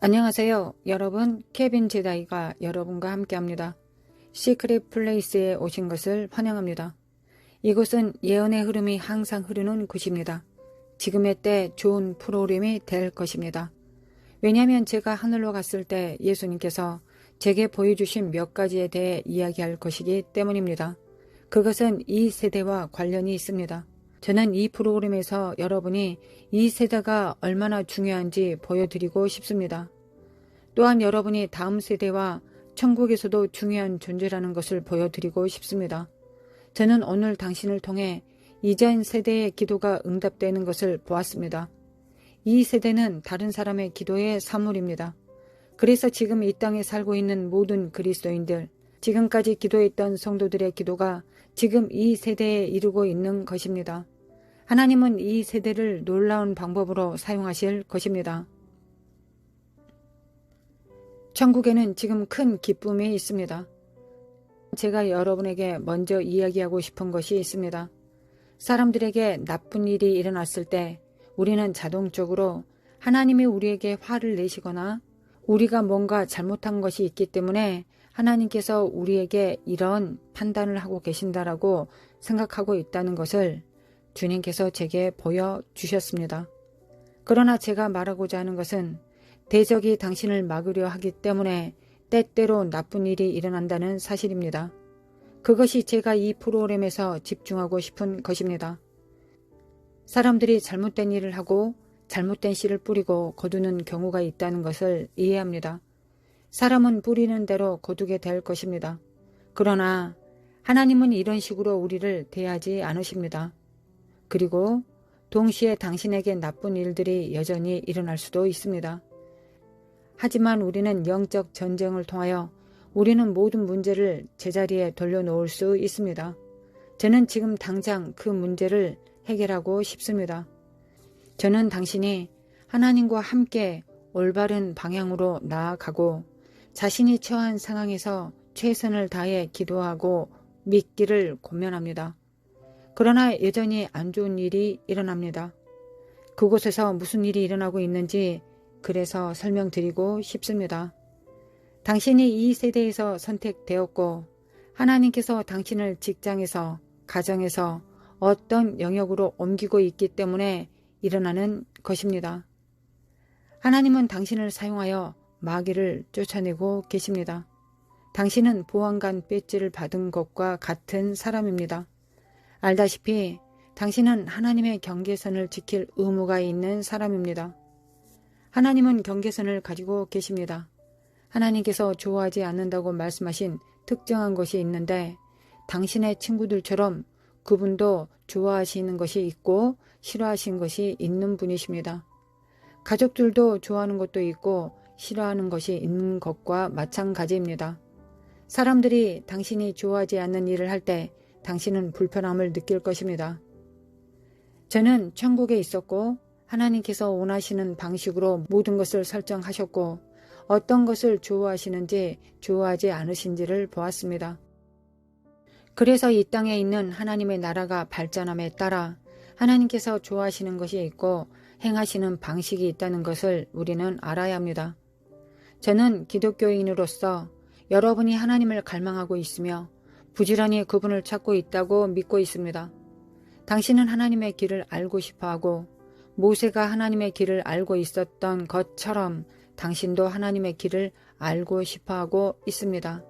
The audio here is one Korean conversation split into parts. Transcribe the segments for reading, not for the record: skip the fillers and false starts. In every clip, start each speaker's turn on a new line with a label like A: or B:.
A: 안녕하세요. 여러분, 케빈 제다이가 여러분과 함께합니다. 시크릿 플레이스에 오신 것을 환영합니다. 이곳은 예언의 흐름이 항상 흐르는 곳입니다. 지금의 때 좋은 프로그램이 될 것입니다. 왜냐하면 제가 하늘로 갔을 때 예수님께서 제게 보여주신 몇 가지에 대해 이야기할 것이기 때문입니다. 그것은 이 세대와 관련이 있습니다. 저는 이 프로그램에서 여러분이 이 세대가 얼마나 중요한지 보여드리고 싶습니다. 또한 여러분이 다음 세대와 천국에서도 중요한 존재라는 것을 보여드리고 싶습니다. 저는 오늘 당신을 통해 이전 세대의 기도가 응답되는 것을 보았습니다. 이 세대는 다른 사람의 기도의 산물입니다. 그래서 지금 이 땅에 살고 있는 모든 그리스도인들, 지금까지 기도했던 성도들의 기도가 지금 이 세대에 이르고 있는 것입니다. 하나님은 이 세대를 놀라운 방법으로 사용하실 것입니다. 천국에는 지금 큰 기쁨이 있습니다. 제가 여러분에게 먼저 이야기하고 싶은 것이 있습니다. 사람들에게 나쁜 일이 일어났을 때 우리는 자동적으로 하나님이 우리에게 화를 내시거나 우리가 뭔가 잘못한 것이 있기 때문에 하나님께서 우리에게 이런 판단을 하고 계신다라고 생각하고 있다는 것을 주님께서 제게 보여주셨습니다. 그러나 제가 말하고자 하는 것은 대적이 당신을 막으려 하기 때문에 때때로 나쁜 일이 일어난다는 사실입니다. 그것이 제가 이 프로그램에서 집중하고 싶은 것입니다. 사람들이 잘못된 일을 하고 잘못된 씨를 뿌리고 거두는 경우가 있다는 것을 이해합니다. 사람은 뿌리는 대로 거두게 될 것입니다. 그러나 하나님은 이런 식으로 우리를 대하지 않으십니다. 그리고 동시에 당신에게 나쁜 일들이 여전히 일어날 수도 있습니다. 하지만 우리는 영적 전쟁을 통하여 우리는 모든 문제를 제자리에 돌려놓을 수 있습니다. 저는 지금 당장 그 문제를 해결하고 싶습니다. 저는 당신이 하나님과 함께 올바른 방향으로 나아가고 자신이 처한 상황에서 최선을 다해 기도하고 믿기를 권면합니다. 그러나 여전히 안 좋은 일이 일어납니다. 그곳에서 무슨 일이 일어나고 있는지 그래서 설명드리고 싶습니다. 당신이 이 세대에서 선택되었고 하나님께서 당신을 직장에서, 가정에서 어떤 영역으로 옮기고 있기 때문에 일어나는 것입니다. 하나님은 당신을 사용하여 마귀를 쫓아내고 계십니다. 당신은 보안관 배지를 받은 것과 같은 사람입니다. 알다시피 당신은 하나님의 경계선을 지킬 의무가 있는 사람입니다. 하나님은 경계선을 가지고 계십니다. 하나님께서 좋아하지 않는다고 말씀하신 특정한 것이 있는데 당신의 친구들처럼 그분도 좋아하시는 것이 있고 싫어하시는 것이 있는 분이십니다. 가족들도 좋아하는 것도 있고 싫어하는 것이 있는 것과 마찬가지입니다. 사람들이 당신이 좋아하지 않는 일을 할 때 당신은 불편함을 느낄 것입니다. 저는 천국에 있었고 하나님께서 원하시는 방식으로 모든 것을 설정하셨고 어떤 것을 좋아하시는지 좋아하지 않으신지를 보았습니다. 그래서 이 땅에 있는 하나님의 나라가 발전함에 따라 하나님께서 좋아하시는 것이 있고 행하시는 방식이 있다는 것을 우리는 알아야 합니다. 저는 기독교인으로서 여러분이 하나님을 갈망하고 있으며 부지런히 그분을 찾고 있다고 믿고 있습니다. 당신은 하나님의 길을 알고 싶어하고 모세가 하나님의 길을 알고 있었던 것처럼 당신도 하나님의 길을 알고 싶어하고 있습니다.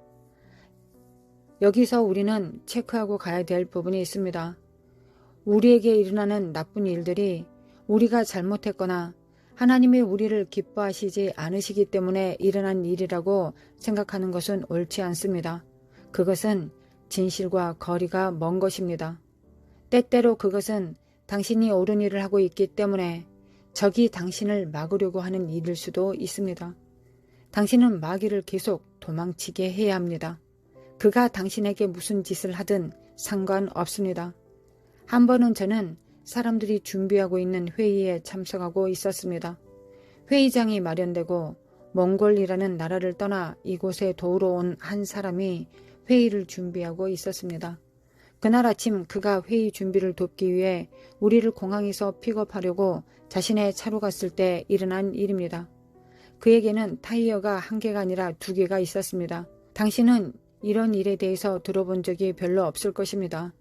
A: 여기서 우리는 체크하고 가야 될 부분이 있습니다. 우리에게 일어나는 나쁜 일들이 우리가 잘못했거나 하나님이 우리를 기뻐하시지 않으시기 때문에 일어난 일이라고 생각하는 것은 옳지 않습니다. 그것은 진실과 거리가 먼 것입니다. 때때로 그것은 당신이 옳은 일을 하고 있기 때문에 적이 당신을 막으려고 하는 일일 수도 있습니다. 당신은 마귀를 계속 도망치게 해야 합니다. 그가 당신에게 무슨 짓을 하든 상관없습니다. 한 번은 저는 사람들이 준비하고 있는 회의에 참석하고 있었습니다. 회의장이 마련되고 몽골이라는 나라를 떠나 이곳에 도우러 온 한 사람이 회의를 준비하고 있었습니다. 그날 아침 그가 회의 준비를 돕기 위해 우리를 공항에서 픽업하려고 자신의 차로 갔을 때 일어난 일입니다. 그에게는 타이어가 한 개가 아니라 두 개가 있었습니다. 당신은 이런 일에 대해서 들어본 적이 별로 없을 것입니다.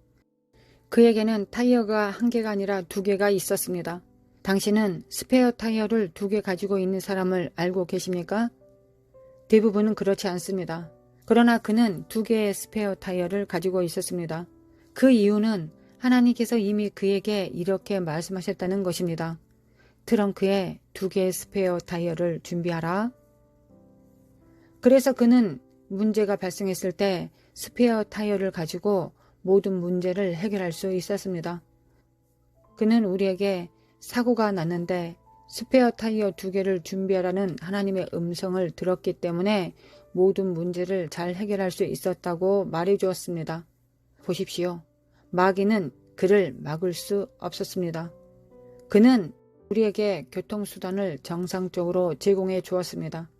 A: 그에게는 타이어가 한 개가 아니라 두 개가 있었습니다. 당신은 스페어 타이어를 두 개 가지고 있는 사람을 알고 계십니까? 대부분은 그렇지 않습니다. 그러나 그는 두 개의 스페어 타이어를 가지고 있었습니다. 그 이유는 하나님께서 이미 그에게 이렇게 말씀하셨다는 것입니다. 트렁크에 두 개의 스페어 타이어를 준비하라. 그래서 그는 문제가 발생했을 때 스페어 타이어를 가지고 모든 문제를 해결할 수 있었습니다. 그는 우리에게 사고가 났는데 스페어 타이어 두 개를 준비하라는 하나님의 음성을 들었기 때문에 모든 문제를 잘 해결할 수 있었다고 말해 주었습니다. 보십시오. 마귀는 그를 막을 수 없었습니다. 그는 우리에게 교통수단을 정상적으로 제공해 주었습니다.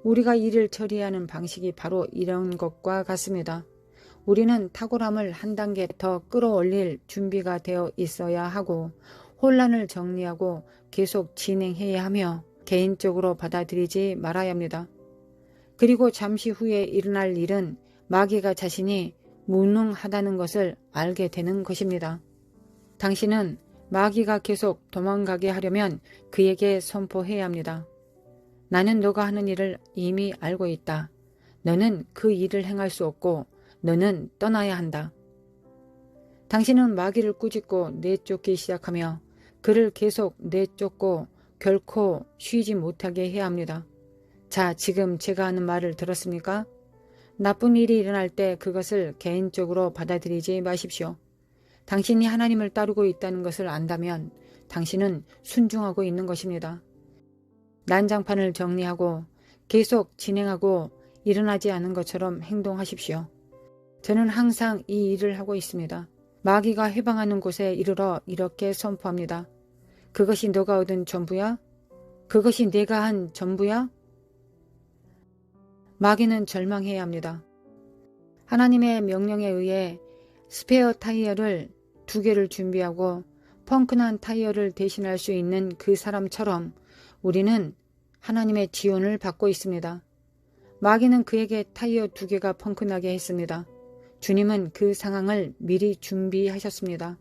A: 우리가 일을 처리하는 방식이 바로 이런 것과 같습니다. 우리는 탁월함을 한 단계 더 끌어올릴 준비가 되어 있어야 하고 혼란을 정리하고 계속 진행해야 하며 개인적으로 받아들이지 말아야 합니다. 그리고 잠시 후에 일어날 일은 마귀가 자신이 무능하다는 것을 알게 되는 것입니다. 당신은 마귀가 계속 도망가게 하려면 그에게 선포해야 합니다. 나는 너가 하는 일을 이미 알고 있다. 너는 그 일을 행할 수 없고 너는 떠나야 한다. 당신은 마귀를 꾸짖고 내쫓기 시작하며 그를 계속 내쫓고 결코 쉬지 못하게 해야 합니다. 자, 지금 제가 하는 말을 들었습니까? 나쁜 일이 일어날 때 그것을 개인적으로 받아들이지 마십시오. 당신이 하나님을 따르고 있다는 것을 안다면 당신은 순종하고 있는 것입니다. 난장판을 정리하고 계속 진행하고 일어나지 않은 것처럼 행동하십시오. 저는 항상 이 일을 하고 있습니다. 마귀가 해방하는 곳에 이르러 이렇게 선포합니다. 그것이 너가 얻은 전부야? 그것이 내가 한 전부야? 마귀는 절망해야 합니다. 하나님의 명령에 의해 스페어 타이어를 두 개를 준비하고 펑크난 타이어를 대신할 수 있는 그 사람처럼 우리는 하나님의 지원을 받고 있습니다. 마귀는 그에게 타이어 두 개가 펑크나게 했습니다. 주님은 그 상황을 미리 준비하셨습니다.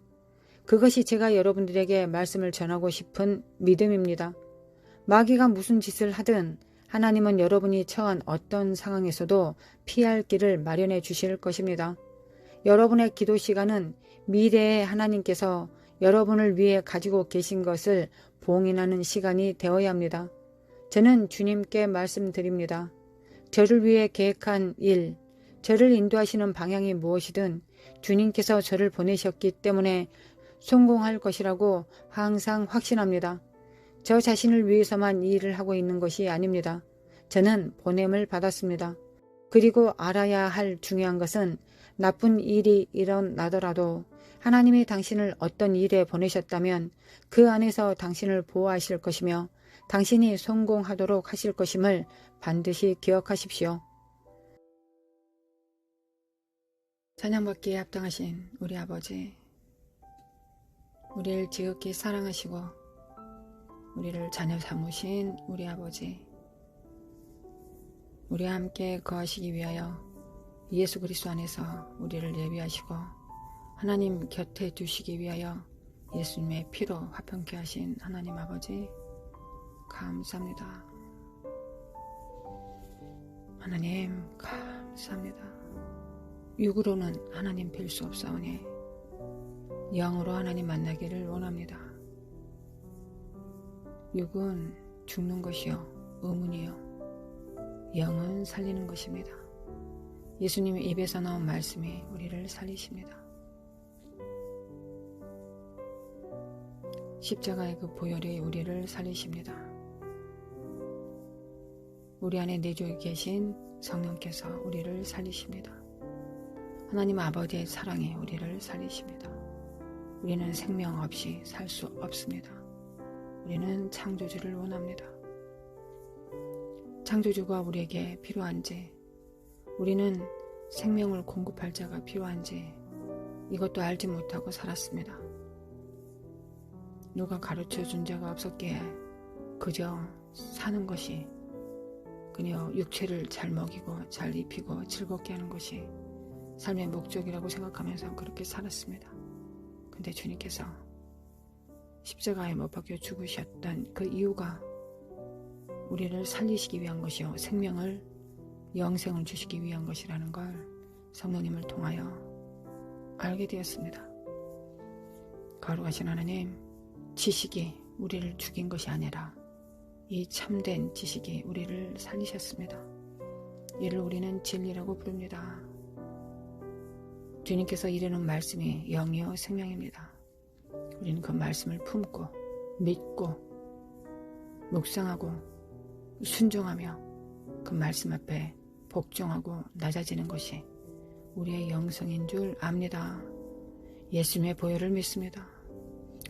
A: 그것이 제가 여러분들에게 말씀을 전하고 싶은 믿음입니다. 마귀가 무슨 짓을 하든 하나님은 여러분이 처한 어떤 상황에서도 피할 길을 마련해 주실 것입니다. 여러분의 기도 시간은 미래의 하나님께서 여러분을 위해 가지고 계신 것을 봉인하는 시간이 되어야 합니다. 저는 주님께 말씀드립니다. 저를 위해 계획한 일, 저를 인도하시는 방향이 무엇이든 주님께서 저를 보내셨기 때문에 성공할 것이라고 항상 확신합니다. 저 자신을 위해서만 이 일을 하고 있는 것이 아닙니다. 저는 보냄을 받았습니다. 그리고 알아야 할 중요한 것은 나쁜 일이 일어나더라도 하나님이 당신을 어떤 일에 보내셨다면 그 안에서 당신을 보호하실 것이며 당신이 성공하도록 하실 것임을 반드시 기억하십시오. 찬양받기에 합당하신 우리 아버지, 우리를 지극히 사랑하시고 우리를 자녀 삼으신 우리 아버지, 우리와 함께 거하시기 위하여 예수 그리스도 안에서 우리를 예비하시고 하나님 곁에 두시기 위하여 예수님의 피로 화평케 하신 하나님 아버지, 감사합니다. 하나님 감사합니다. 육으로는 하나님 뵐 수 없사오니 영으로 하나님 만나기를 원합니다. 육은 죽는 것이요 의문이요 영은 살리는 것입니다. 예수님의 입에서 나온 말씀이 우리를 살리십니다. 십자가의 그 보혈이 우리를 살리십니다. 우리 안에 내주에 계신 성령께서 우리를 살리십니다. 하나님 아버지의 사랑이 우리를 살리십니다. 우리는 생명 없이 살 수 없습니다. 우리는 창조주를 원합니다. 창조주가 우리에게 필요한지, 우리는 생명을 공급할 자가 필요한지 이것도 알지 못하고 살았습니다. 누가 가르쳐준 자가 없었기에 그저 사는 것이 그녀 육체를 잘 먹이고 잘 입히고 즐겁게 하는 것이 삶의 목적이라고 생각하면서 그렇게 살았습니다. 근데 주님께서 십자가에 못 박혀 죽으셨던 그 이유가 우리를 살리시기 위한 것이요, 생명을, 영생을 주시기 위한 것이라는 걸 성령님을 통하여 알게 되었습니다. 거룩하신 하나님, 지식이 우리를 죽인 것이 아니라 이 참된 지식이 우리를 살리셨습니다. 이를 우리는 진리라고 부릅니다. 주님께서 이르는 말씀이 영이요 생명입니다. 우리는 그 말씀을 품고 믿고 묵상하고 순종하며 그 말씀 앞에 복종하고 낮아지는 것이 우리의 영성인 줄 압니다. 예수님의 보혈을 믿습니다.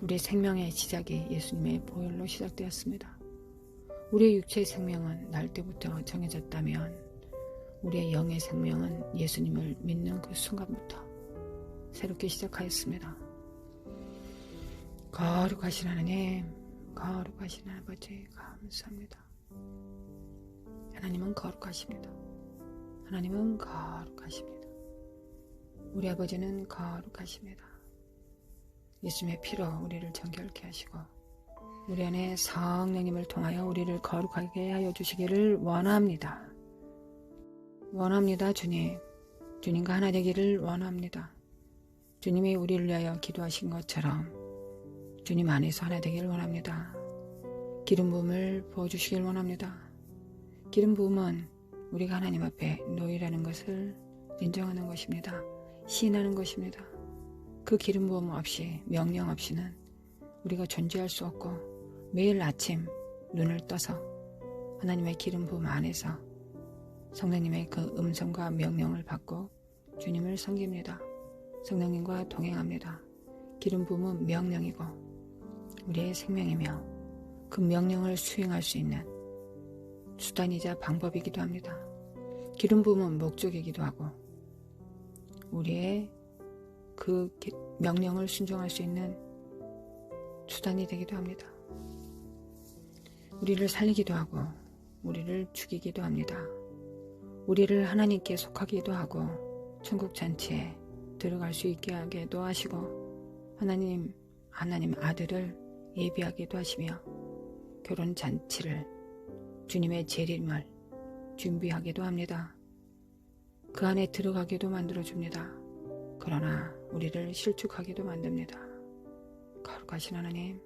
A: 우리의 생명의 시작이 예수님의 보혈로 시작되었습니다. 우리의 육체의 생명은 날 때부터 정해졌다면 우리의 영의 생명은 예수님을 믿는 그 순간부터 새롭게 시작하였습니다. 거룩하신 하나님, 거룩하신 아버지 감사합니다. 하나님은 거룩하십니다. 하나님은 거룩하십니다. 우리 아버지는 거룩하십니다. 예수님의 피로 우리를 정결케 하시고 우리 안에 성령님을 통하여 우리를 거룩하게 하여 주시기를 원합니다. 원합니다. 주님. 주님과 하나 되기를 원합니다. 주님이 우리를 위하여 기도하신 것처럼 주님 안에서 하나 되기를 원합니다. 기름 부음을 부어주시길 원합니다. 기름 부음은 우리가 하나님 앞에 노예라는 것을 인정하는 것입니다. 시인하는 것입니다. 그 기름 부음 없이, 명령 없이는 우리가 존재할 수 없고 매일 아침 눈을 떠서 하나님의 기름 부음 안에서 성령님의 그 음성과 명령을 받고 주님을 섬깁니다. 성령님과 동행합니다. 기름 부음은 명령이고 우리의 생명이며 그 명령을 수행할 수 있는 수단이자 방법이기도 합니다. 기름 부음은 목적이기도 하고 우리의 그 명령을 순종할 수 있는 수단이 되기도 합니다. 우리를 살리기도 하고 우리를 죽이기도 합니다. 우리를 하나님께 속하기도 하고 천국 잔치에 들어갈 수 있게 하기도 하시고 하나님 아들을 예비하기도 하시며 결혼 잔치를 주님의 재림을 준비하기도 합니다. 그 안에 들어가기도 만들어줍니다. 그러나 우리를 실축하기도 만듭니다. 거룩하신 하나님,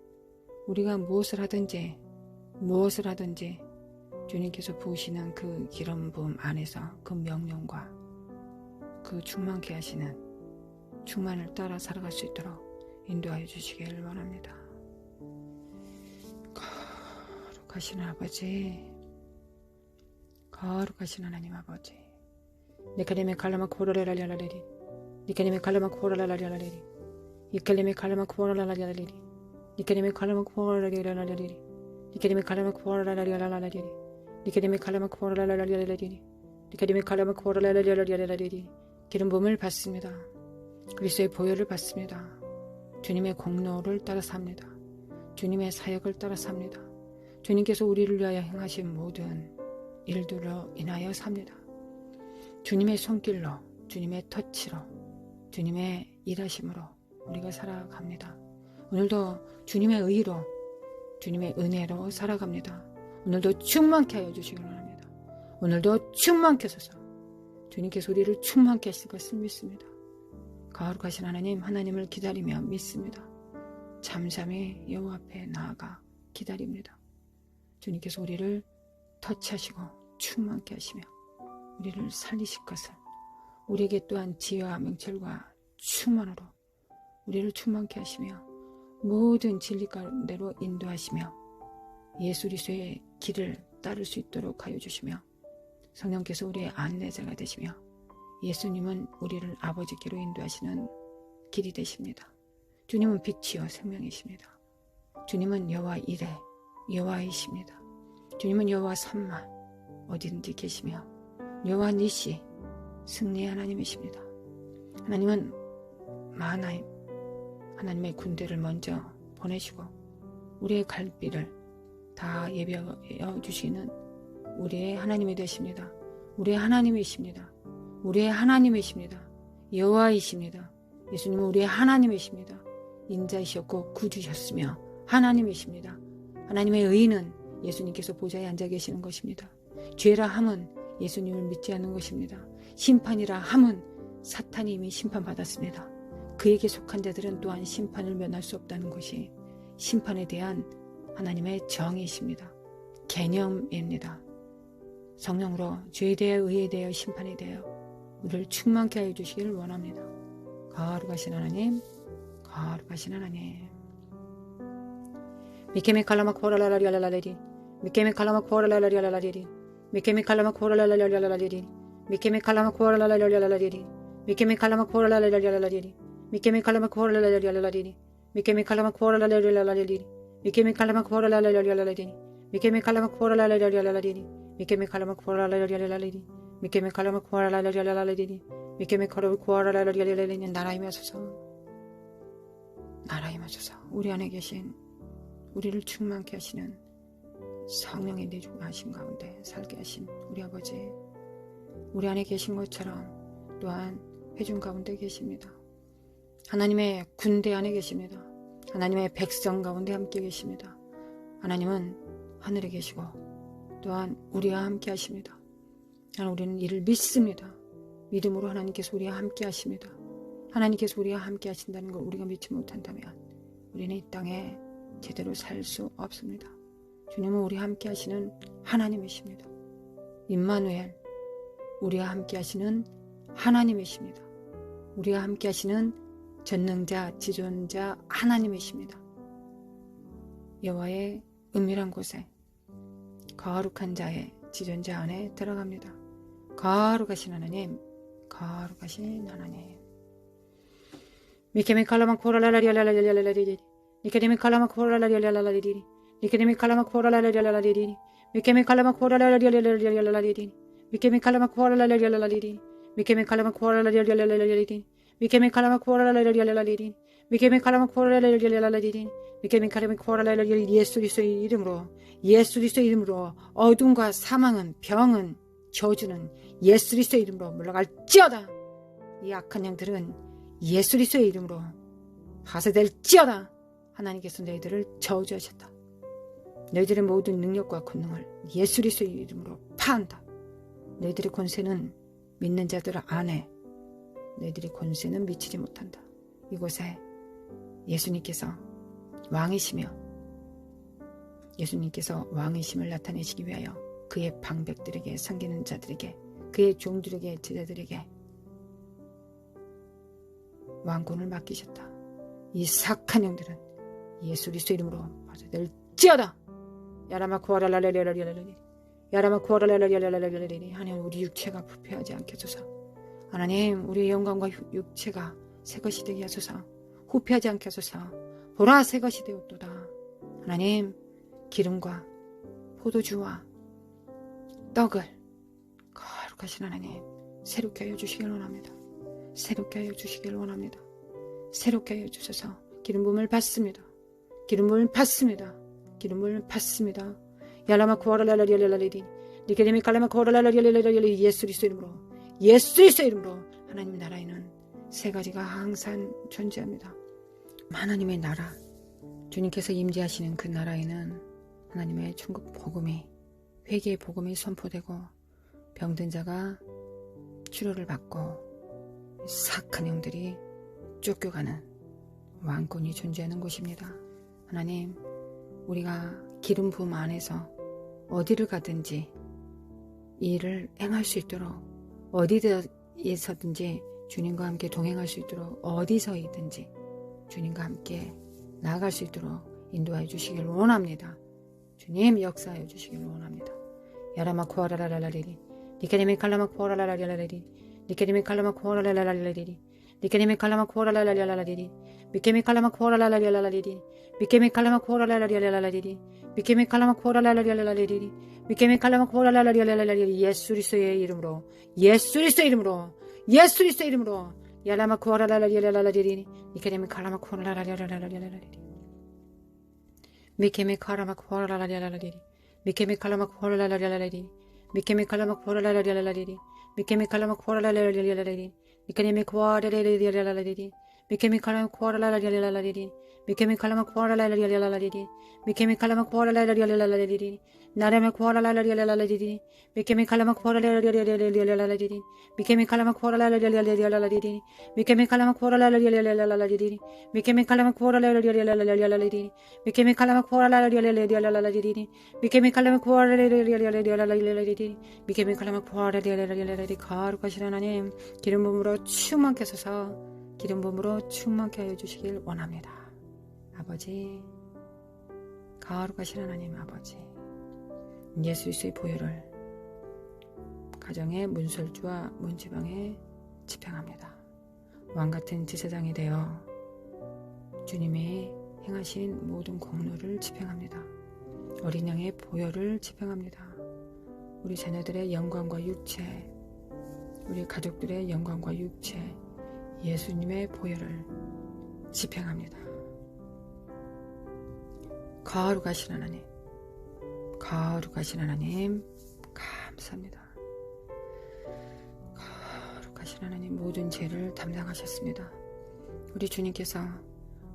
A: 우리가 무엇을 하든지 주님께서 부으시는 그 기름 부음 안에서 그 명령과 그 충만케 하시는 충만을 따라 살아갈 수 있도록 인도하여 주시기를 원합니다. 거룩하신 아버지, 거룩하신 하나님 아버지, 니카님의 칼라마 코로레라리아라리리, 니카님의 칼라마 코로라라리아라리리, 니카님의 칼라마 코로라라리아라리리, 니카님의 칼라마 코로라라리아라리리, 니카님의 칼라마 코로라라리아라리리, 니카님의 칼라마 코로라라리아라리리, 니카님의 칼라마 코로라라리아라리리. 기름 부음을 받습니다. 그리스도의 보혈을 받습니다. 주님의 공로를 따라 삽니다. 주님의 사역을 따라 삽니다. 주님께서 우리를 위하여 행하신 모든 일들로 인하여 삽니다. 주님의 손길로, 주님의 터치로, 주님의 일하심으로 우리가 살아갑니다. 오늘도 주님의 의로, 주님의 은혜로 살아갑니다. 오늘도 충만케 하여 주시기 원합니다. 오늘도 충만케 하소서. 주님께서 우리를 충만케 하실 것을 믿습니다. 거룩하신 하나님을 기다리며 믿습니다. 잠잠히 여호와 앞에 나아가 기다립니다. 주님께서 우리를 터치하시고 충만케 하시며 우리를 살리실 것을, 우리에게 또한 지혜와 명철과 충만으로 우리를 충만케 하시며 모든 진리 가운데로 인도하시며 예수 그리스도의 길을 따를 수 있도록 하여 주시며 성령께서 우리의 안내자가 되시며 예수님은 우리를 아버지께로 인도하시는 길이 되십니다. 주님은 빛이요 생명이십니다. 주님은 여호와 이레, 여호와이십니다. 주님은 여호와 삼마, 어디든지 계시며 여호와 니시, 승리의 하나님이십니다. 하나님은 마하나임, 하나님의 군대를 먼저 보내시고 우리의 갈 길을 다 예비하여 주시는 우리의 하나님이 되십니다. 우리의 하나님이십니다. 우리의 하나님이십니다. 여호와이십니다. 예수님은 우리의 하나님이십니다. 인자이셨고 구주셨으며 하나님이십니다. 하나님의 의인은 예수님께서 보좌에 앉아 계시는 것입니다. 죄라 함은 예수님을 믿지 않는 것입니다. 심판이라 함은 사탄이 이미 심판받았습니다. 그에게 속한 자들은 또한 심판을 면할 수 없다는 것이 심판에 대한 하나님의 정의이십니다. 개념입니다. 성령으로 죄에 대하여 의에 대하여 심판에 대하여 우리를 충만케 하여 주시기를 원합니다. 거룩하신 하나님, 거룩하신 하나님. 미케메 칼라마 코라라라리알라라리리 미케메 칼라마 코라라라리알라라리리 미케메 칼라마 코라라라리알라라리리 미케메 칼라마 코라라라리알라라리리 미케메 칼라마 코라라라리알라라리리 미케메 칼라마 코라라라리알라라리리 미케메 칼라마 코라라라리알라라리리 미케메 칼라마 코라라라리알라라리리 미케메 칼라마 코라라라리알라라리리 미케메 칼라마 코라라라리알라라리리 미케메 칼라마 코라라라리알라라리리 미케메 칼라마 코라라라리알라라리리 나라임하소서. 나라임하소서. 우리 안에 계신 우리를 충만케 하시는 성령의 내주하심 가운데 살게 하신 우리 아버지, 우리 안에 계신 것처럼 또한 회중 가운데 계십니다. 하나님의 군대 안에 계십니다. 하나님의 백성 가운데 함께 계십니다. 하나님은 하늘에 계시고 또한 우리와 함께 하십니다. 우리는 이를 믿습니다. 믿음으로 하나님께서 우리와 함께 하십니다. 하나님께서 우리와 함께 하신다는 걸 우리가 믿지 못한다면 우리는 이 땅에 제대로 살 수 없습니다. 주님은 우리와 함께 하시는 하나님이십니다. 임마누엘, 우리와 함께 하시는 하나님이십니다. 우리와 함께 하시는 전능자, 지존자 하나님이십니다. 여호와의 은밀한 곳에 거룩한 자의 지존자 안에 들어갑니다. 거룩하신 하나님, 거룩하신 하나님. 미케미 칼라마 코라라라리알라라리알라리리 니케데미 칼라마 코라라라리알라라리리 니케데미 칼라마 코라라라리알라리리 미케미 칼라마 코라라라리알라리리 미케미 칼라마 코라라라리알라리리 미케미 칼라마 코라라라리알라리리 미케미 칼라마 코라라라리알라리리 미케미 칼라마 코라라라리알라리리 미케미 칼라마 코라라라리알라리리 예수 그리스도의 이름으로 예수 그리스도의 이름으로 어둠과 사망은 병은 저주는 예수 그리스도의 이름으로 물러갈지어다. 이 악한 영들은 예수 그리스도의 이름으로 파쇄될지어다. 하나님께서 너희들을 저주하셨다. 너희들의 모든 능력과 권능을 예수 그리스도의 이름으로 파한다. 너희들의 권세는 믿는 자들 안에 너희들의 권세는 미치지 못한다. 이곳에 예수님께서 왕이시며 예수님께서 왕이심을 나타내시기 위하여 그의 방백들에게 섬기는 자들에게 그의 종들에게 제자들에게 왕권을 맡기셨다. 이 사악한 영들은 예수 그리스도 이름으로 파쇄될지어다. 야라마쿠아랄랄랄랄랄랄랄 야라마쿠아랄랄랄랄랄랄 하나님 우리 육체가 부패하지 않게 하소서. 하나님 우리의 영광과 육체가 새것이 되게 하소서. 후패하지 않게 하소서. 보라 새것이 되었도다. 하나님 기름과 포도주와 떡을 거룩하신 하나님 새롭게 하여 주시길 원합니다. 새롭게 하여 주시길 원합니다. 새롭게 하여 주셔서 기름 부음을 받습니다. 기름 부음을 받습니다. 기름 부음을 받습니다. 야라마 쿠아랄랄랄랄랄리 니케데미 칼라마 쿠아랄랄랄랄랄리 예수 그리스도 이름으로 예수 그리스도 이름으로 하나님 나라에는 세 가지가 항상 존재합니다. 하나님의 나라, 주님께서 임재하시는 그 나라에는 하나님의 천국 복음이 회개의 복음이 선포되고 병든 자가 치료를 받고 사악한 영들이 쫓겨가는 왕권이 존재하는 곳입니다. 하나님 우리가 기름 부음 안에서 어디를 가든지 이 일을 행할 수 있도록 어디에서든지 주님과 함께 동행할 수 있도록 어디서이든지 주님과 함께 나아갈 수 있도록 인도하여 주시길 원합니다. 주님 역사하여 주시길 원합니다. 야라마 코아라라라리리 니케데미 칼라마 코아라라라리리 니케데미 칼라마 코아라라라리리 니케데미 칼라마 코아라라라리리 미케미 칼라마 코아라라라리리 미케미 칼라마 코아라라라리리 미케미 칼라마 코아라라라리리 미케미 칼라마 코아라라라리리 예수 그리스도의 이름으로 예수 그리스도의 이름으로 예수 그리스도의 이름으로 야라마 코아라라라리리 니케데미 칼라마 코아라라라리리 미케미 칼라마 코아라라라리리 미케미 칼라마 코아라라라리리 미케미 칼라마 코라라라라라리리 미케미 칼라마 코라라라라라리리 미케미 코라라라라라리리 미케미 칼라마 코라라라라라리리 미케미 칼라마 코라라라라라리리 미케미 칼라마 코라라라라라리리 나라마 코라라라라라리리 미케미 칼라마 코라라라라라리리 미케미 칼라마 코라라라라라리리 미케미 칼라마 코라라라라라리리 미케미 칼라마 코라라라라라리리 미케미 칼라마 코라라라라라리리 미케미 칼라마 코라라라라라리리 미케미 칼라마 코라라라라라리리 거룩하신 하나님 기름 부음으로 충만케 하소서 기름 부음으로 충만케 하여 주시길 원합니다. 아버지 거룩하신 하나님 아버지 예수 그리스도의 보혈을 가정의 문설주와 문지방에 집행합니다. 왕같은 제사장이 되어 주님이 행하신 모든 공로를 집행합니다. 어린 양의 보혈을 집행합니다. 우리 자녀들의 영광과 육체, 우리 가족들의 영광과 육체, 예수님의 보혈을 집행합니다. 거룩하신 하나님, 거룩하신 하나님 감사합니다. 거룩하신 하나님 모든 죄를 담당하셨습니다. 우리 주님께서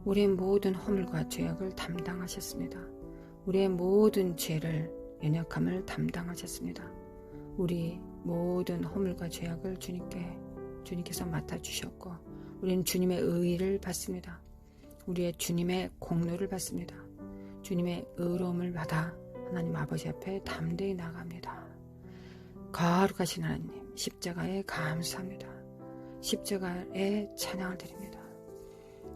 A: 우리의 모든 허물과 죄악을 담당하셨습니다. 우리의 모든 죄를 연약함을 담당하셨습니다. 우리 모든 허물과 죄악을 주님께서 맡아주셨고 우리는 주님의 의를 받습니다. 우리의 주님의 공로를 받습니다. 주님의 의로움을 받아 하나님 아버지 앞에 담대히 나갑니다. 거룩하신 하나님 십자가에 감사합니다. 십자가에 찬양을 드립니다.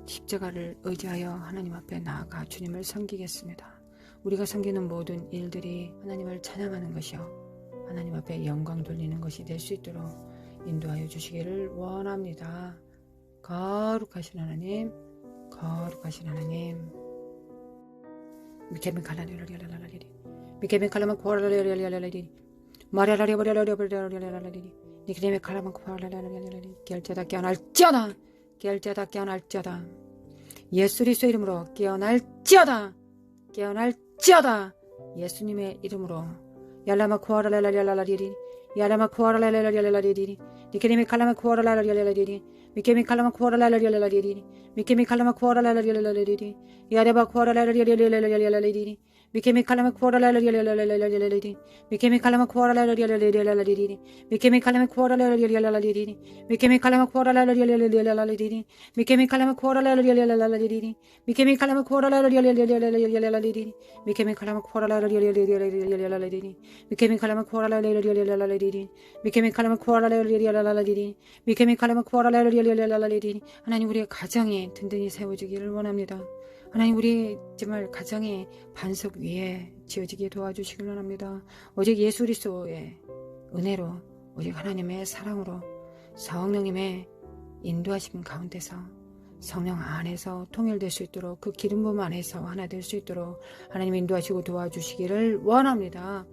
A: 십자가를 의지하여 하나님 앞에 나아가 주님을 섬기겠습니다. 우리가 섬기는 모든 일들이 하나님을 찬양하는 것이요 하나님 앞에 영광 돌리는 것이 될 수 있도록 인도하여 주시기를 원합니다. 거룩하신 하나님, 거룩하신 하나님. 미케미 칼라리라리라리라리리 미케미 칼라마 코라리라리라리라리리 마라라리라리라리라리리 니케미 칼라마 코라리라리라리리 결제다 깨어날지어다 결제다 깨어날지어다 예수 그리스도의 이름으로 깨어날지어다 깨어날지어다 예수님의 이름으로 야라마 코라리라리라리리 야라마 코라리라리라리리 니케미 칼라마 코라리라리라리리 미케미 칼라마 코라리라리라리리 미케미 칼라마 코라리라리라리리 야레바 코라리라리라리라리리 미케미 칼라마 코라리라리라리라리리 미케미 칼라마 코라리라리라리라리리 미케미 칼라마 코라리라리라리리 미케미 칼라마 코라리라리라리리 미케미 칼라마 코라리라리라리리 미케미 칼라마 코라리라리라리리 미케미 칼라마 코라리라리라리리 미케미 칼라마 코라리라리라리리 미케미 칼라마 코라리라리라리리 미케미 칼라마 코라리라리라리리 하나님 우리의 가정이 든든히 세워지기를 원합니다. 하나님 우리 정말 가정이 반석 위에 지어지게 도와주시길 원합니다. 오직 예수 그리스도의 은혜로 오직 하나님의 사랑으로 성령님의 인도하심 가운데서 성령 안에서 통일될 수 있도록 그 기름 부음 안에서 하나 될 수 있도록 하나님 인도하시고 도와주시기를 원합니다.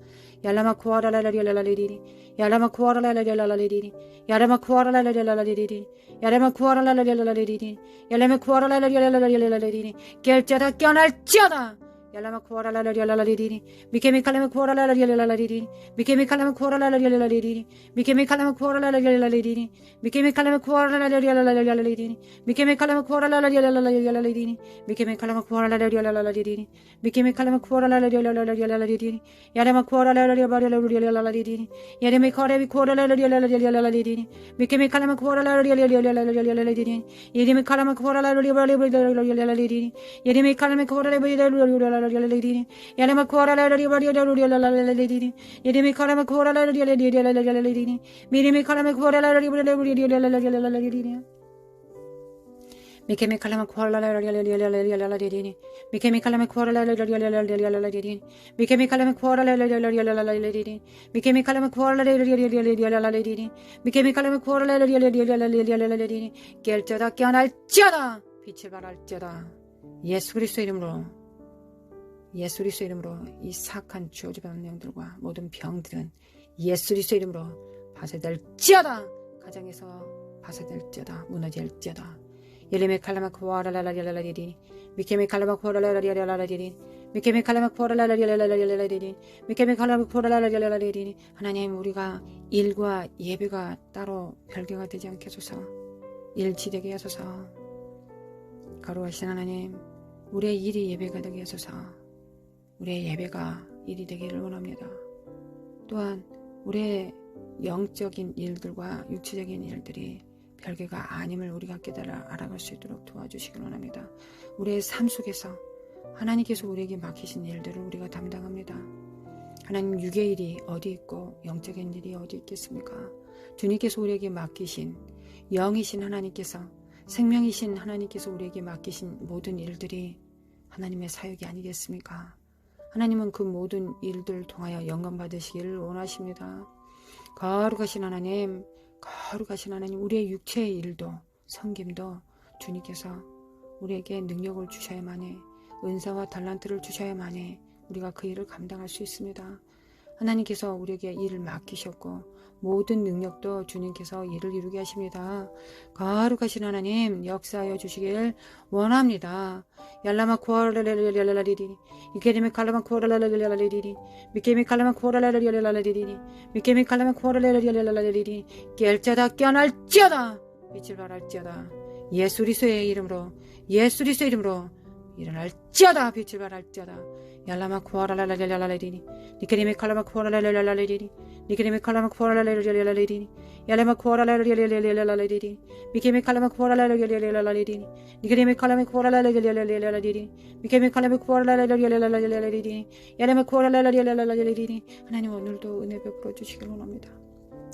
A: 야라마 쿠아라라라리라라리리 야라마 쿠아라라라리라라리리 야라마 쿠아라라라리라라리리 야라마 쿠아라라라리라라리리 야라마 쿠아라라라리라라리리 결제다 깨어날지어다 야라마 쿠아라라라리라라리리 미케미 칼라마 쿠아라라라리라라리리 미케미 칼라마 쿠아라라라리라라리리 미케미 칼라마 쿠아라라라리라라리리 미케미 칼라마 쿠아라라라리라라리리 미케미 칼라마 쿠아라라라리라라리리 미케미 칼라마 쿠아라라라리라라리리 미케미 칼라마 쿠아라라라리라라리리 야라마 쿠아라라라리라라리리 야라마 코레비 쿠아라라라리라라리리 미케미 칼라마 쿠아라라라리라라리리 예레미 칼라마 쿠아라라라리라라리리 예레미 칼라마 쿠아라라라리라라리리 야라마 코라라라리라라리라라리리 예레미 칼라마 코라라라리라라리리 미레미 칼라마 코라라라리라라리라라리리 미케미 칼라마 코라라라리라라리리 미케미 칼라마 코라라라리라라리리 미케미 칼라마 코라라라리라라리리 미케미 칼라마 코라라라리라라리리 미케미 칼라마 코라라라리라라리리 결제다 깨어날지어다 빛을 발할지어다 예수 그리스도 이름으로 예수 그리스도 이름으로 이 사악한 주어지 변명들과 모든 병들은 예수 그리스도 이름으로 파쇄될지어다 가정에서 파쇄될지어다 무너질지어다 예레미 칼라마 코라라라리라라리리 미케미 칼라마 코라라라리라라리리 하나님, 우리가 일과 예배가 따로 별개가 되지 않게 하소서. 일치되게 하소서. 거룩하신 하나님, 우리의 일이 예배가 되게 하소서. 우리의 예배가 일이 되기를 원합니다. 또한 우리의 영적인 일들과 육체적인 일들이 별개가 아님을 우리가 깨달아 알아갈 수 있도록 도와주시길 원합니다. 우리의 삶 속에서 하나님께서 우리에게 맡기신 일들을 우리가 담당합니다. 하나님, 육의 일이 어디 있고 영적인 일이 어디 있겠습니까? 주님께서 우리에게 맡기신 영이신 하나님께서, 생명이신 하나님께서 우리에게 맡기신 모든 일들이 하나님의 사역이 아니겠습니까? 하나님은 그 모든 일들을 통하여 영광 받으시기를 원하십니다. 거룩하신 하나님, 거룩하신 하나님, 우리의 육체의 일도 섬김도 주님께서 우리에게 능력을 주셔야만이, 은사와 달란트를 주셔야만이 우리가 그 일을 감당할 수 있습니다. 하나님께서 우리에게 일을 맡기셨고 모든 능력도 주님께서 일을 이루게 하십니다. 거룩하신 하나님, 역사하여 주시길 원합니다. 얄라마 쿠아라라라라라리리 이케리메 칼라마 쿠아라라라라라리리 미케미 칼라마 쿠아라라라라라리리 미케미 칼라마 쿠아라라라라라리리 깰자다 깨어날지어다 빛을 발할지어다 예수 그리스도의 이름으로, 예수 그리스도의 이름으로 일어날지어다 빛을 발할지어다 얄라마 쿠아라라라라라리리 니케리메 칼라마 쿠아라라라라리리 니케리메 칼라마 쿠아라라라라리리 얄라마 쿠아라라라라라리리 미케미 칼라마 쿠아라라라라리리 니케리메 칼라마 쿠아라라라라리리 미케미 칼라마 쿠아라라라라리리 얄라마 쿠아라라라라리리 하나님, 오늘도 은혜 베풀어 주시길 원합니다.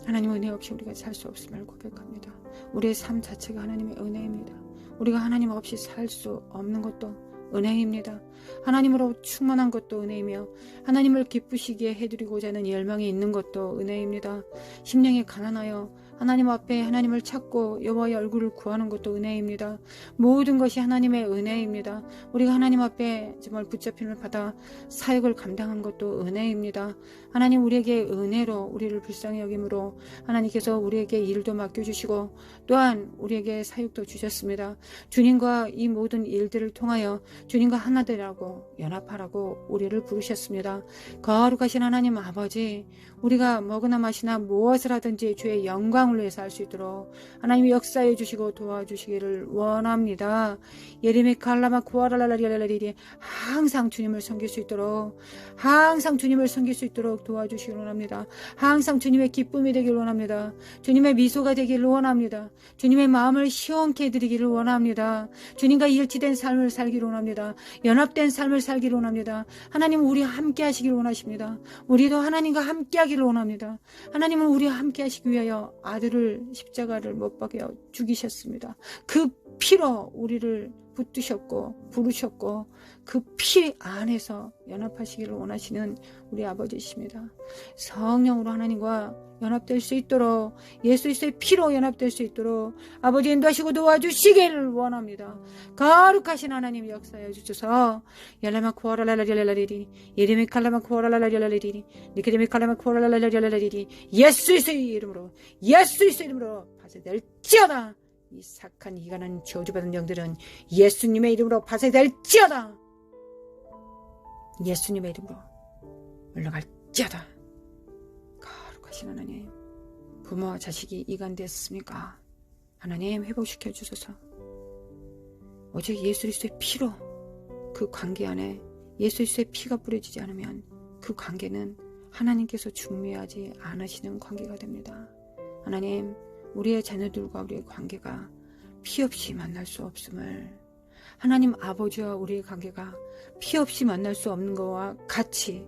A: 하나님, 은혜 없이 우리가 살 수 없음을 고백합니다. 우리의 삶 자체가 하나님의 은혜입니다. 우리가 하나님 없이 살 수 없는 것도 은혜입니다. 하나님으로 충만한 것도 은혜이며 하나님을 기쁘시게 해드리고자 하는 열망이 있는 것도 은혜입니다. 심령이 가난하여 하나님 앞에 하나님을 찾고 여호와의 얼굴을 구하는 것도 은혜입니다. 모든 것이 하나님의 은혜입니다. 우리가 하나님 앞에 정말 붙잡힘을 받아 사역을 감당한 것도 은혜입니다. 하나님, 우리에게 은혜로 우리를 불쌍히 여김으로 하나님께서 우리에게 일도 맡겨주시고 또한 우리에게 사역도 주셨습니다. 주님과 이 모든 일들을 통하여 주님과 하나 되라고, 연합하라고 우리를 부르셨습니다. 거룩하신 하나님 아버지, 우리가 먹으나 마시나 무엇을 하든지 주의 영광을 위해서 할 수 있도록 하나님이 역사해 주시고 도와주시기를 원합니다. 예레미 칼라마 쿠아랄랄랄랄랄리 항상 주님을 섬길 수 있도록, 항상 주님을 섬길 수 있도록 도와주시기를 원합니다. 항상 주님의 기쁨이 되기를 원합니다. 주님의 미소가 되기를 원합니다. 주님의 마음을 시원케 해드리기를 원합니다. 주님과 일치된 삶을 살기를 원합니다. 연합된 삶을 살기를 원합니다. 하나님은 우리와 함께 하시기를 원하십니다. 우리도 하나님과 함께 하기를 원합니다. 하나님은 우리와 함께 하시기 위하여 아들을 십자가를 못 박여 죽이셨습니다. 그 피로 우리를 붙드셨고 부르셨고 그 피 안에서 연합하시기를 원하시는 우리 아버지십니다. 성령으로 하나님과 연합될 수 있도록, 예수 그리스도의 피로 연합될 수 있도록 아버지 인도하시고 도와주시기를 원합니다. 거룩하신 하나님 역사해 주셔서 얄라마 쿠아랄랄랄랄리리 예레미 칼라마 쿠아랄랄랄랄리리 니케데미 칼라마 쿠아랄랄랄랄리리 예수 그리스도의 이름으로, 예수 그리스도의 이름으로 파쇄될지어다. 이 착한 이간한 저주받은 영들은 예수님의 이름으로 파쇄될지어다. 예수님의 이름으로 물러갈지어다. 거룩하신 하나님, 부모와 자식이 이간됐습니까? 하나님 회복시켜 주소서. 오직 예수 그리스도의 피로 그 관계 안에 예수 그리스도의 피가 뿌려지지 않으면 그 관계는 하나님께서 중매하지 않으시는 관계가 됩니다. 하나님, 우리의 자녀들과 우리의 관계가 피 없이 만날 수 없음을, 하나님 아버지와 우리의 관계가 피 없이 만날 수 없는 것과 같이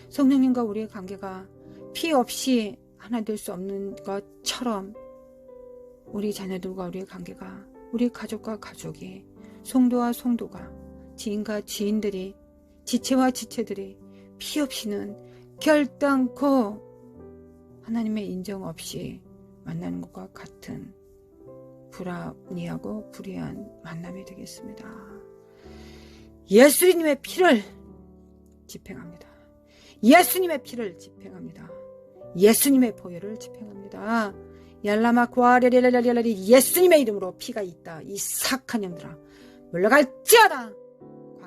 A: 성령님과 우리의 관계가 피 없이 하나 될 수 없는 것처럼 우리 자녀들과 우리의 관계가, 우리 가족과 가족이, 성도와 성도가, 지인과 지인들이, 지체와 지체들이 피 없이는 결단코 하나님의 인정 없이 만나는 것과 같은 불합리하고 불의한 만남이 되겠습니다. 예수님의 피를 집행합니다. 예수님의 피를 집행합니다. 예수님의 보혈을 집행합니다. 얄라마 구아레레레레레레 예수님의 이름으로 피가 있다. 이 사악한 영들아 물러갈지어다.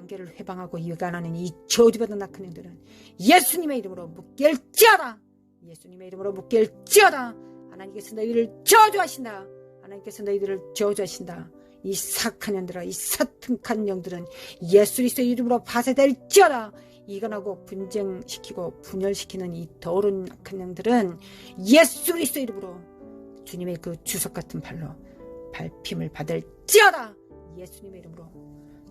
A: 관계를 회방하고 이간하는 이 저주받은 악한 영들은 예수님의 이름으로 묶일지어다. 예수님의 이름으로 묶일지어다. 하나님께서 너희를 저주하신다. 하나님께서 너희들을 저주하신다. 이 사악한 영들아, 이 사특한 영들은 예수 그리스도의 이름으로 파쇄될지어다. 이간하고 분쟁시키고 분열시키는 이 더러운 악한 영들은 예수 그리스도의 이름으로 주님의 그 주석 같은 발로 밟힘을 받을지어다. 예수님의 이름으로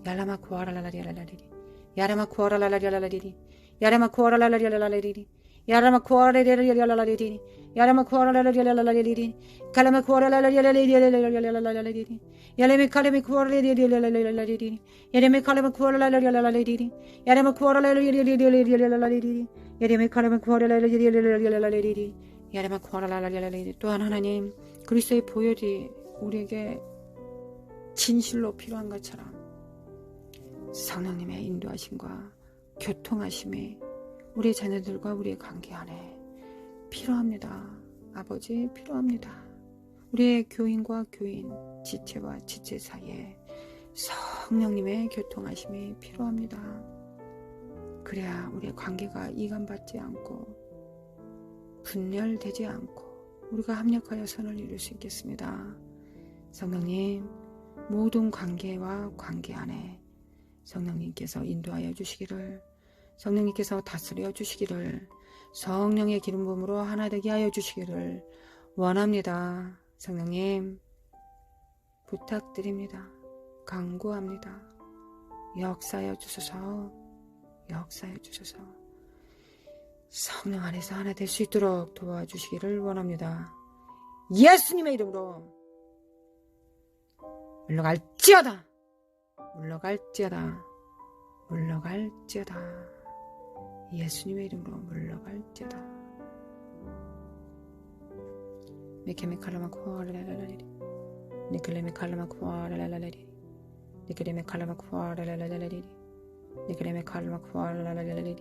A: 야라마 구하라라라리라라리리 야라마 구하라라라리라라리리 야라마 구하라라라리라라리리 야라마 구하라라라리라라리리 야라마 구하라라라리라라리리 칼라마 구하라라라리라라리리 야레미 칼레미 구하라라라리라라리리 야레미 칼레미 구하라라라리라라리리 야레미 구하라라라리라라리리 야레미 칼레미 구하라라라리라라리리 야레미 구하라라라리라라리리. 또한 하나님 그리스도의 보혈이 우리에게 진실로 필요한 것처럼 성령님의 인도하심과 교통하심이 우리 자녀들과 우리의 관계 안에 필요합니다. 아버지 필요합니다. 우리의 교인과 교인, 지체와 지체 사이에 성령님의 교통하심이 필요합니다. 그래야 우리의 관계가 이간받지 않고 분열되지 않고 우리가 합력하여 선을 이룰 수 있겠습니다. 성령님, 모든 관계와 관계 안에 성령님께서 인도하여 주시기를, 성령님께서 다스려 주시기를, 성령의 기름 부음으로 하나 되게 하여 주시기를 원합니다. 성령님 부탁드립니다. 간구합니다. 역사하여 주소서. 역사하여 주소서. 성령 안에서 하나 될 수 있도록 도와주시기를 원합니다. 예수님의 이름으로 물러갈지어다. 물러갈지어다. 물러갈지어다. 예수님의 이름으로 물러갈지어다. 미케미 칼라마 쿠아라라라리 니클레미 칼라마 쿠아라라라리 니클레미 칼라마 쿠아라라라리 니클레미 칼라마 쿠아라라라리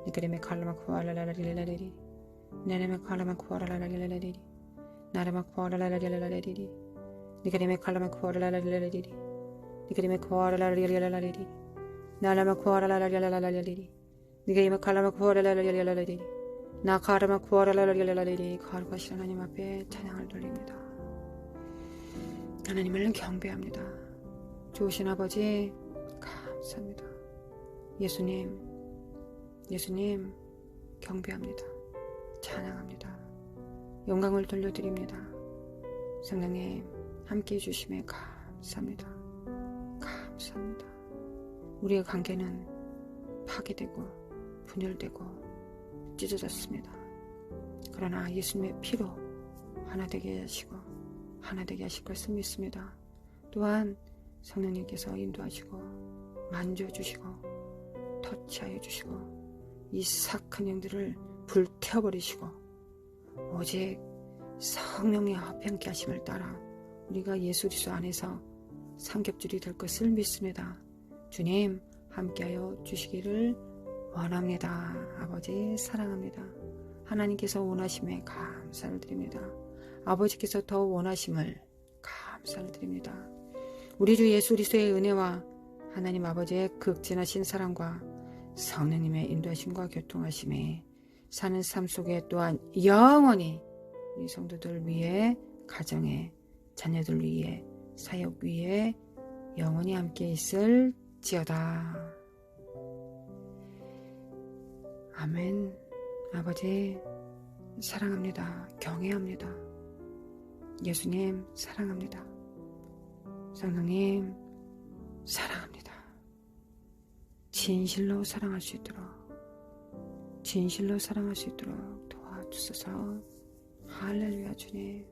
A: 니클레미 칼라마 쿠아라라라리 네네미 칼라마 쿠아라라라리 나레마 쿠아라라라리 니크레메 칼라마 쿠아라라라라리리 니크레메 쿠아라라라라리리 나라마 쿠아라라라라리리 니크레메 칼라마 쿠아라라라라리리 나 카라마 쿠아라라라라리리. 거룩하신 하나님 앞에 찬양을 돌립니다. 하나님을 경배합니다. 좋으신 아버지 감사합니다. 예수님 경배합니다. 찬양합니다. 영광을 돌려드립니다. 성령님 함께해 주심에 감사합니다. 감사합니다. 우리의 관계는 파괴되고 분열되고 찢어졌습니다. 그러나 예수님의 피로 하나 되게 하시고 하나 되게 하실 것을 믿습니다. 또한 성령님께서 인도하시고 만져주시고 터치하여 주시고 이 사악한 영들을 불태워버리시고 오직 성령의 화평케 하심을 따라 우리가 예수 그리스도 안에서 삼겹줄이 될 것을 믿습니다. 주님 함께하여 주시기를 원합니다. 아버지 사랑합니다. 하나님께서 원하심에 감사를 드립니다. 아버지께서 더 원하심을 감사를 드립니다. 우리 주 예수 그리스도의 은혜와 하나님 아버지의 극진하신 사랑과 성령님의 인도하심과 교통하심에 사는 삶 속에 또한 영원히 우리 성도들 위해, 가정에, 자녀들 위해, 사역 위해 영원히 함께 있을지어다. 아멘. 아버지 사랑합니다. 경외합니다. 예수님 사랑합니다. 성령님 사랑합니다. 진실로 사랑할 수 있도록, 진실로 사랑할 수 있도록 도와주소서. 할렐루야 주님.